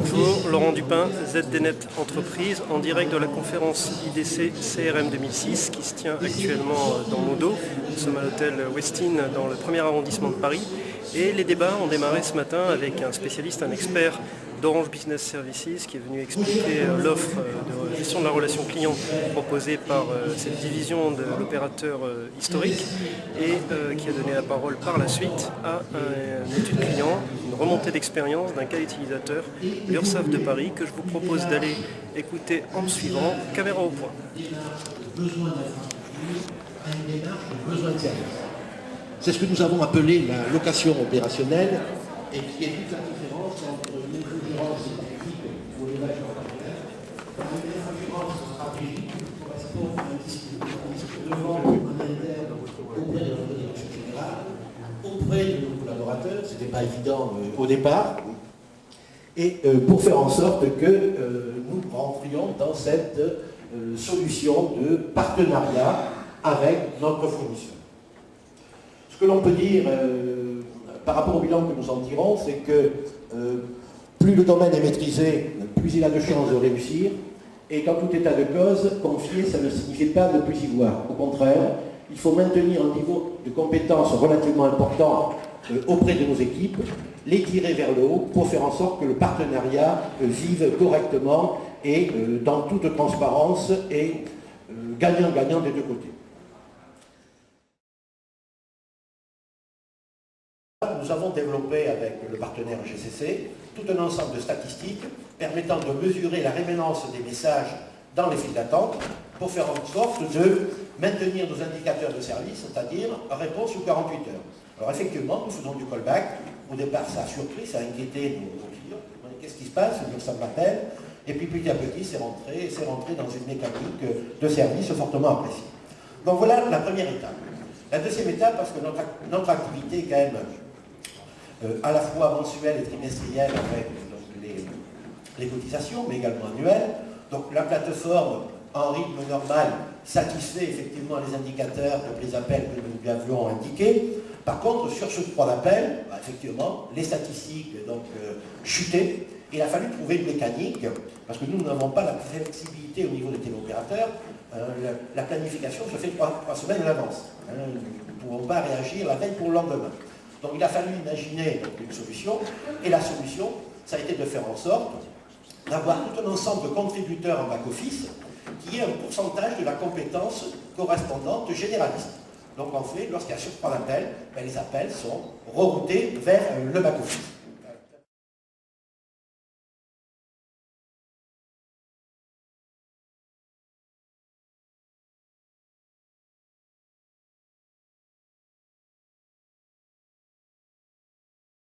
Bonjour, Laurent Dupin, ZDNet Entreprise, en direct de la conférence IDC CRM 2006 qui se tient actuellement dans mon dos. Nous sommes à l'hôtel Westin dans le 1er arrondissement de Paris et les débats ont démarré ce matin avec un spécialiste, un expert d'Orange Business Services qui est venu expliquer l'offre de gestion de la relation client proposée par cette division de l'opérateur historique et qui a donné la parole par la suite à une étude client, une remontée d'expérience d'un cas utilisateur, l'URSSAF de Paris, que je vous propose d'aller écouter en me suivant, caméra au point. C'est ce que nous avons appelé la location opérationnelle et qui est toute la différence entre une infogérance tactique ou une infogérance stratégique qui correspond à un disque de vente en interne auprès de la direction générale, auprès de nos collaborateurs, ce n'était pas évident au départ, et pour faire en sorte que nous rentrions dans cette solution de partenariat avec notre fournisseur. Ce que l'on peut dire par rapport au bilan que nous en tirons, c'est que plus le domaine est maîtrisé, plus il a de chances de réussir, et qu'en tout état de cause, confier, ça ne signifie pas ne plus y voir. Au contraire, il faut maintenir un niveau de compétences relativement important auprès de nos équipes, les tirer vers le haut pour faire en sorte que le partenariat vive correctement et dans toute transparence et gagnant-gagnant des deux côtés. Nous avons développé avec le partenaire GCC tout un ensemble de statistiques permettant de mesurer la rémanence des messages dans les files d'attente pour faire en sorte de maintenir nos indicateurs de service, c'est-à-dire réponse sous 48 heures. Alors effectivement, nous faisons du callback. Au départ, ça a surpris, ça a inquiété nos clients. Qu'est-ce qui se passe? Ça m'appelle. Et puis petit à petit, c'est rentré dans une mécanique de service fortement appréciée. Donc voilà la première étape. La deuxième étape, parce que notre activité est quand même à la fois mensuelle et trimestrielle avec les cotisations, mais également annuelles. Donc la plateforme, en rythme normal, satisfait effectivement les indicateurs de prise d'appel que nous lui avions indiqués. Par contre, sur ce droit d'appel, effectivement, les statistiques chutaient. Il a fallu trouver une mécanique, parce que nous n'avons pas la flexibilité au niveau des téléopérateurs. La planification se fait 3 semaines à l'avance. Nous ne pouvons pas réagir la veille pour le lendemain. Donc il a fallu imaginer une solution, et la solution, ça a été de faire en sorte d'avoir tout un ensemble de contributeurs en back-office qui ait un pourcentage de la compétence correspondante généraliste. Donc en fait, lorsqu'il y a surcroît d'appel, les appels sont reroutés vers le back-office.